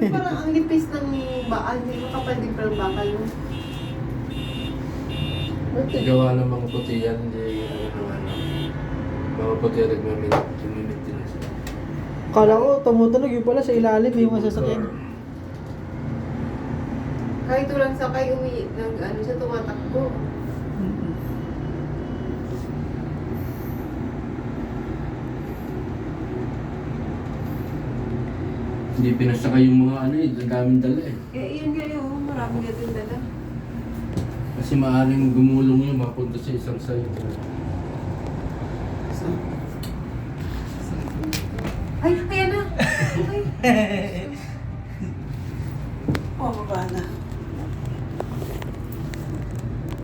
parang ang nipis ng hindi makapal din parang bakal mo. Ba't gawa ng mga puti yan, hindi ano. Mga puti yan nagmamit-maintenance. Kala ko tumutunog yung pala sa ilalim yung masasakyan. Kahit walang sakay, siya tumatakbo. Hindi pinasakay yung mga ang daming dala eh. Yun nga yun, maraming natin dala. Kasi maaaring gumulong yun, mapunta sa isang side. Ay, ayan na! Ay.